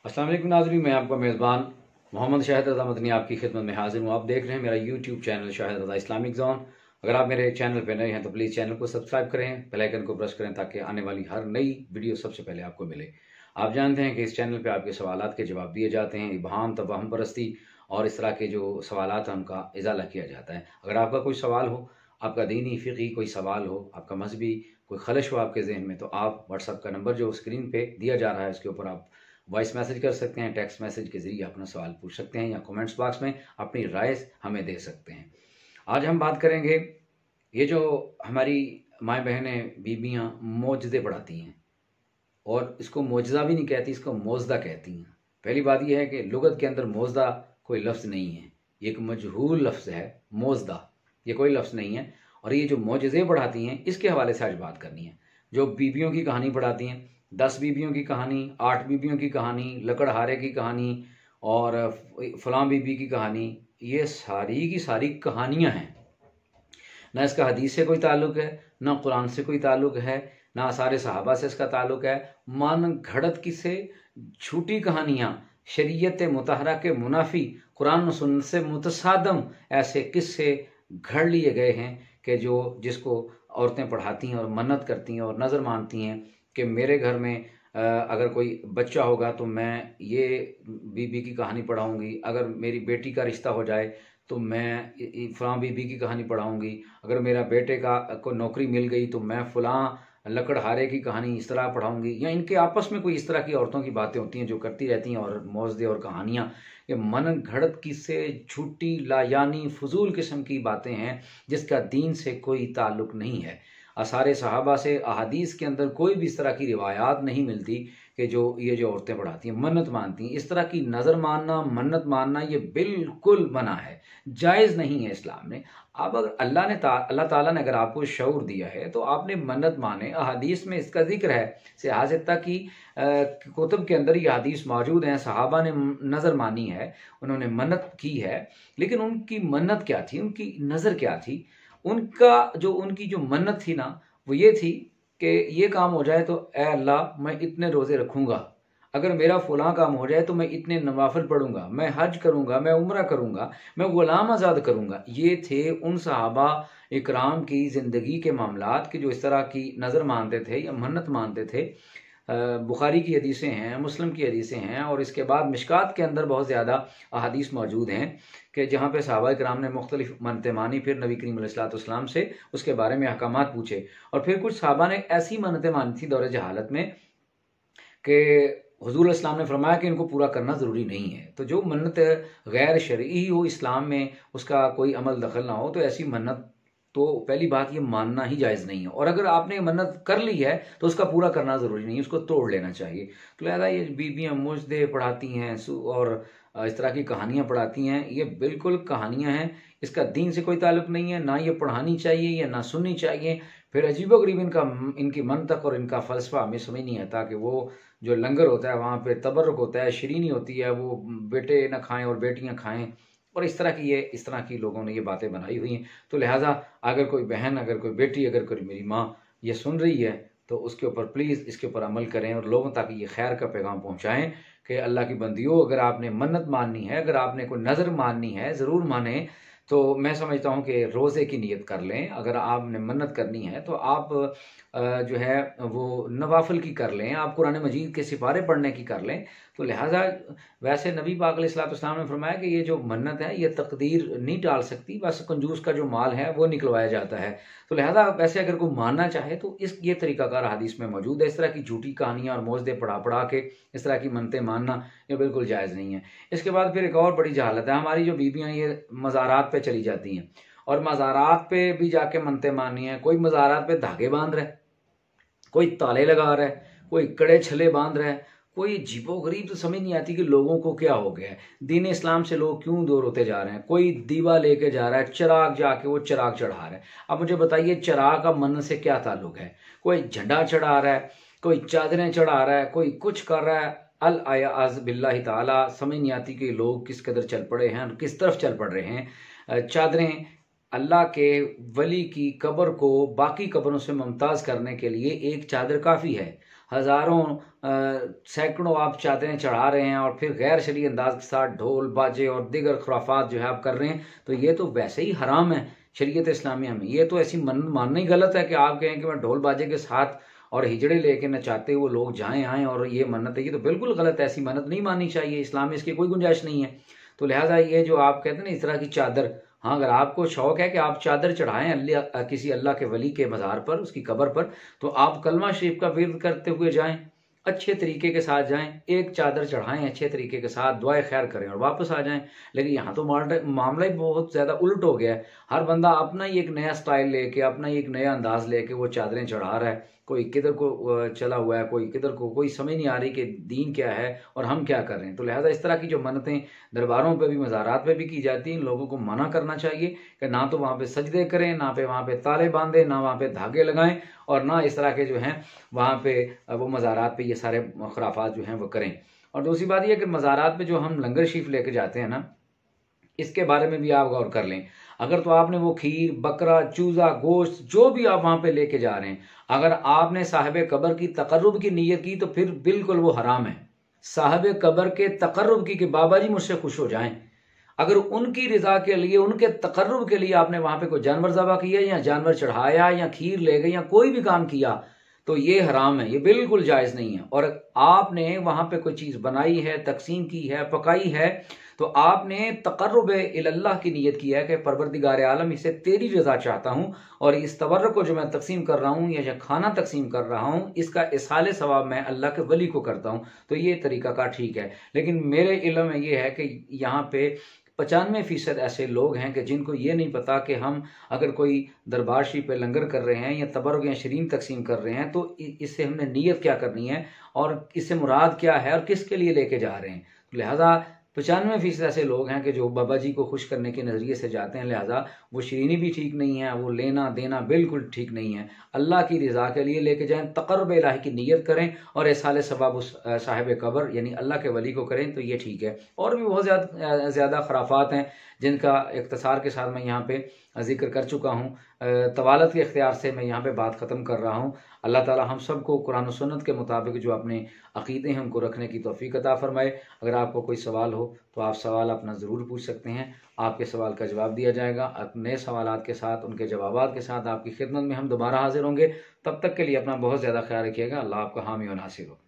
अस्सलाम वालेकुम नाज़रीन, मैं आपका मेज़बान मोहम्मद शाहिद रज़ा मदनी आपकी खिदमत में हाजिर हूँ। आप देख रहे हैं मेरा यूट्यूब चैनल शाहिद रज़ा इस्लामिक ज़ोन। अगर आप मेरे चैनल पर नए हैं तो प्लीज़ चैनल को सब्सक्राइब करें, बेल आइकन को प्रेस करें ताकि आने वाली हर नई वीडियो सबसे पहले आपको मिले। आप जानते हैं कि इस चैनल पर आपके सवालात के जवाब दिए जाते हैं, इबहाम तवहम परस्ती और इस तरह के जो सवालात हैं उनका इजाला किया जाता है। अगर आपका कोई सवाल हो, आपका दीनी फ़िक़ही कोई सवाल हो, आपका मजहबी कोई खलश हो आपके ज़हन में, तो आप व्हाट्सएप का नंबर जो स्क्रीन पे दिया जा रहा है उसके ऊपर आप वॉइस मैसेज कर सकते हैं, टेक्स्ट मैसेज के ज़रिए अपना सवाल पूछ सकते हैं या कमेंट्स बॉक्स में अपनी राय हमें दे सकते हैं। आज हम बात करेंगे ये जो हमारी माएँ बहनें बीबियाँ मौजज़े पढ़ाती हैं, और इसको मौजज़ा भी नहीं कहती, इसको मौजदा कहती हैं। पहली बात यह है कि लुगत के अंदर मौजदा कोई लफ्ज़ नहीं है, ये एक मजहूल लफ्ज़ है। मौजदा ये कोई लफ्ज़ नहीं है। और ये जो मौजज़े पढ़ाती हैं इसके हवाले से आज बात करनी है। जो बीबियों की कहानी पढ़ाती हैं, 10 बीबियों की कहानी, 8 बीबियों की कहानी, लकड़हारे की कहानी और फ़लाँ बीबी की कहानी, ये सारी की सारी कहानियाँ हैं। ना इसका हदीस से कोई ताल्लुक़ है, ना कुरान से कोई ताल्लुक़ है, ना सारे सहाबा से इसका ताल्लुक़ है। मन घड़त किस्से, झूठी कहानियाँ, शरीयत मुतहरा के मुनाफी, कुरान और सुन्नत से मुतसादम ऐसे किस्से घड़ लिए गए हैं कि जिसको औरतें पढ़ाती हैं और मन्नत करती हैं और नज़र मानती हैं कि मेरे घर में अगर कोई बच्चा होगा तो मैं ये बीबी की कहानी पढ़ाऊँगी, अगर मेरी बेटी का रिश्ता हो जाए तो मैं फ़लाँ बीबी की कहानी पढ़ाऊँगी, अगर मेरा बेटे को नौकरी मिल गई तो मैं फ़लाँ लकड़हारे की कहानी इस तरह पढ़ाऊँगी। या इनके आपस में कोई इस तरह की औरतों की बातें होती हैं जो करती रहती हैं, और मौज़े और कहानियाँ ये मन घड़त किस्से, झूठी लायानी फजूल किस्म की बातें हैं जिसका दीन से कोई ताल्लुक़ नहीं है। आसारे सहाबा से अहादीस के अंदर कोई भी इस तरह की रिवायात नहीं मिलती कि जो औरतें पढ़ाती हैं, मन्नत मानती हैं। इस तरह की नज़र मानना, मन्नत मानना ये बिल्कुल मना है, जायज़ नहीं है इस्लाम में। अब अगर अल्लाह ताला ने अगर आपको शऊर दिया है तो आपने मन्नत माने। अहादीस में इसका ज़िक्र है, सियासत की कुतुब के अंदर ये हदीस मौजूद हैं। सहाबा ने नज़र मानी है, उन्होंने मन्नत की है, लेकिन उनकी मन्नत क्या थी, उनकी नज़र क्या थी? उनकी जो मन्नत थी ना, वो ये थी कि ये काम हो जाए तो ए अल्लाह मैं इतने रोज़े रखूँगा, अगर मेरा फ़लाँ काम हो जाए तो मैं इतने नवाफ़िल पढ़ूँगा, मैं हज करूँगा, मैं उम्रा करूँगा, मैं ग़ुलाम आज़ाद करूँगा। ये थे उन सहाबा इकराम की ज़िंदगी के मामलात कि जो इस तरह की नज़र मानते थे या मन्नत मानते थे। बुखारी की हदीसें हैं, मुस्लिम की हदीसें हैं, और इसके बाद मिशकात के अंदर बहुत ज़्यादा अहादीस मौजूद हैं कि जहाँ पे सहाबा किराम ने मुख्तलिफ मन्नतें मानी, फिर नबी करीम अलैहिस्सलाम से उसके बारे में अहकामात पूछे। और फिर कुछ सहाबा ने ऐसी मन्नतें मानी थी दौरे जहालत में कि हुज़ूर इस्लाम ने फरमाया कि इनको पूरा करना ज़रूरी नहीं है। तो जो मन्नत गैर शरई हो, इस्लाम में उसका कोई अमल दखल ना हो, तो ऐसी मन्नत तो पहली बात ये मानना ही जायज़ नहीं है। और अगर आपने मन्नत कर ली है तो उसका पूरा करना ज़रूरी नहीं है, उसको तोड़ लेना चाहिए। तो लिहाजा ये बीबियाँ मुजदे पढ़ाती हैं और इस तरह की कहानियाँ पढ़ाती हैं, ये बिल्कुल कहानियाँ हैं, इसका दीन से कोई ताल्लुक़ नहीं है, ना ये पढ़ानी चाहिए या ना सुननी चाहिए। फिर अजीबोगरीब इनकी मंतक और इनका फ़लसफ़ा हमें समझ नहीं आता कि वो जो लंगर होता है वहाँ पे तबर्रुक होता है, शीरीनी होती है, वो बेटे ना खाएँ और बेटियाँ खाएँ, और इस तरह की लोगों ने ये बातें बनाई हुई हैं। तो लिहाजा अगर कोई बहन, अगर कोई बेटी, अगर कोई मेरी माँ ये सुन रही है तो उसके ऊपर प्लीज़ इसके ऊपर अमल करें और लोगों तक ये खैर का पैगाम पहुँचाएँ कि अल्लाह की बंदियों, अगर आपने मन्नत माननी है, अगर आपने कोई नज़र माननी है, ज़रूर मानें। तो मैं समझता हूँ कि रोज़े की नियत कर लें। अगर आपने मन्नत करनी है तो आप जो है वो नवाफ़िल की कर लें, आप कुरान मजीद के सिपारे पढ़ने की कर लें। तो लिहाजा वैसे नबी पाक अलैहिस्सलाम ने फरमाया कि ये जो मन्नत है ये तकदीर नहीं टाल सकती, बस कंजूस का जो माल है वो निकलवाया जाता है। तो लिहाजा वैसे अगर कोई मानना चाहे तो ये तरीक़ाकार हदीस में मौजूद है। इस तरह की झूठी कहानियाँ और मौजदे पढ़ा के इस तरह की मन्नतें मानना ये बिल्कुल जायज़ नहीं है। इसके बाद फिर एक और बड़ी जहालत है, हमारी जो बीबियाँ ये मज़ारात पे चली जाती हैं और मज़ारात पे भी जाके मन्नतें माननी है। कोई मज़ारात पे धागे बांध रहा है, कोई ताले लगा रहा है, कोई कड़े छल्ले बांध रहा है, कोई अजीबोगरीब, तो समझ नहीं आती कि लोगों को क्या हो गया है, दीन इस्लाम से लोग क्यों दूर होते जा रहे हैं। कोई दीवा लेके जा रहा है, चिराग जाके वो चिराग चढ़ा रहा है। अब मुझे बताइए चिराग का मन्नत से क्या ताल्लुक है। कोई झंडा चढ़ा रहा है, कोई चादरें चढ़ा रहा है, कोई कुछ कर रहा है। अल आयाज़ बिल्लाहि ताला, समझ नहीं आती कि लोग किस कदर चल पड़े हैं और किस तरफ चल पड़ रहे हैं। चादरें अल्लाह के वली की कब्र को बाकी कब्रों से मुमताज़ करने के लिए एक चादर काफ़ी है। हज़ारों सैकड़ों आप चादरें चढ़ा रहे हैं और फिर गैर शरई अंदाज के साथ ढोल बाजे और दीगर खुराफात जो है आप कर रहे हैं, तो ये तो वैसे ही हराम है शरीयत इस्लामिया में। ये तो ऐसी मानना ही गलत है कि आप कहें कि मैं ढोल बाजे के साथ और हिजड़े लेके नचाते हुए लोग जाएं आएँ और ये मन्नत है, ये तो बिल्कुल गलत है। ऐसी मन्नत नहीं माननी चाहिए, इस्लाम में इसकी कोई गुंजाइश नहीं है। तो लिहाजा ये जो आप कहते हैं ना इस तरह की चादर, हाँ अगर आपको शौक है कि आप चादर चढ़ाएं अल्लाह किसी अल्लाह के वली के मज़ार पर, उसकी कब्र पर, तो आप कलमा शरीफ का विर्द करते हुए जाएं, अच्छे तरीके के साथ जाएं, एक चादर चढ़ाएं अच्छे तरीके के साथ, दुआए खैर करें और वापस आ जाएं। लेकिन यहाँ तो मामला ही बहुत ज़्यादा उल्ट हो गया है। हर बंदा अपना ही एक नया स्टाइल लेके, अपना ही एक नया अंदाज लेके वो चादरें चढ़ा रहा है। कोई किधर को चला हुआ है, कोई किधर को, कोई समझ नहीं आ रही कि दीन क्या है और हम क्या कर रहे हैं। तो लिहाजा इस तरह की जो मन्नतें दरबारों पे भी, मज़ारात पे भी की जाती हैं, लोगों को मना करना चाहिए कि ना तो वहाँ पे सजदे करें, ना पे वहाँ पे ताले बांधें, ना वहाँ पे धागे लगाएं और ना इस तरह के जो हैं वहाँ पे वो मज़ारात पे ये सारे खुराफात जो हैं वो करें। और दूसरी बात ये कि मज़ारात पे जो हम लंगर शरीफ लेके जाते हैं ना, इसके बारे में भी आप गौर कर लें। अगर तो आपने वो खीर, बकरा, चूज़ा, गोश्त जो भी आप वहाँ पे लेके जा रहे हैं, अगर आपने साहिब कब्र की तकर्रुब की नीयत की तो फिर बिल्कुल वो हराम है। साहिब कब्र के तकर्रुब की कि बाबा जी मुझसे खुश हो जाएं, अगर उनकी रिजा के लिए, उनके तकर्रुब के लिए आपने वहां पे कोई जानवर ज़बह किया या जानवर चढ़ाया या खीर ले गए या कोई भी काम किया, तो ये हराम है, ये बिल्कुल जायज़ नहीं है। और आपने वहां पे कोई चीज़ बनाई है, तकसीम की है, पकाई है, तो आपने तकर्रुब इल्लल्लाह की नीयत की है कि परवरदिगार आलम इसे तेरी रज़ा चाहता हूँ और इस तबर्रुक को जो मैं तकसीम कर रहा हूँ या खाना तकसीम कर रहा हूँ, इसका इसाले सवाब मैं अल्लाह के वली को करता हूँ, तो ये तरीका का ठीक है। लेकिन मेरे इल्म में ये है कि यहाँ पे 95% ऐसे लोग हैं कि जिनको ये नहीं पता कि हम अगर कोई दरबार शरीफ पे लंगर कर रहे हैं या तबरुक या शरीन तकसीम कर रहे हैं, तो इससे हमने नीयत क्या करनी है और इससे मुराद क्या है और किसके लिए लेके जा रहे हैं। तो लिहाजा 95% ऐसे लोग हैं कि जो बाबा जी को खुश करने के नज़रिए से जाते हैं, लिहाजा वो शरीनी भी ठीक नहीं है, वो लेना देना बिल्कुल ठीक नहीं है। अल्लाह की रज़ा के लिए लेके जाएं, तक़र्रुब इलाही की नीयत करें और इसाले सवाब उस साहिब कब्र यानी अल्लाह के वली को करें, तो ये ठीक है। और भी बहुत ज़्यादा खराफात हैं जिनका इख्तिसार के साथ मैं यहाँ पे जिक्र कर चुका हूँ। तवालत के इख्तियार से मैं यहाँ पे बात ख़त्म कर रहा हूँ। अल्लाह ताला हम सब को कुरान और सुन्नत के मुताबिक जो अपने अक़ीदे हैं उनको रखने की तौफ़ीक़ अता फ़रमाए। अगर आपको कोई सवाल हो तो आप सवाल अपना ज़रूर पूछ सकते हैं, आपके सवाल का जवाब दिया जाएगा। नए सवालात के साथ, उनके जवाबात के साथ आपकी खिदमत में हम दोबारा हाज़िर होंगे। तब तक के लिए अपना बहुत ज़्यादा ख्याल रखिएगा। अल्लाह आपका हामी व नासिर हो।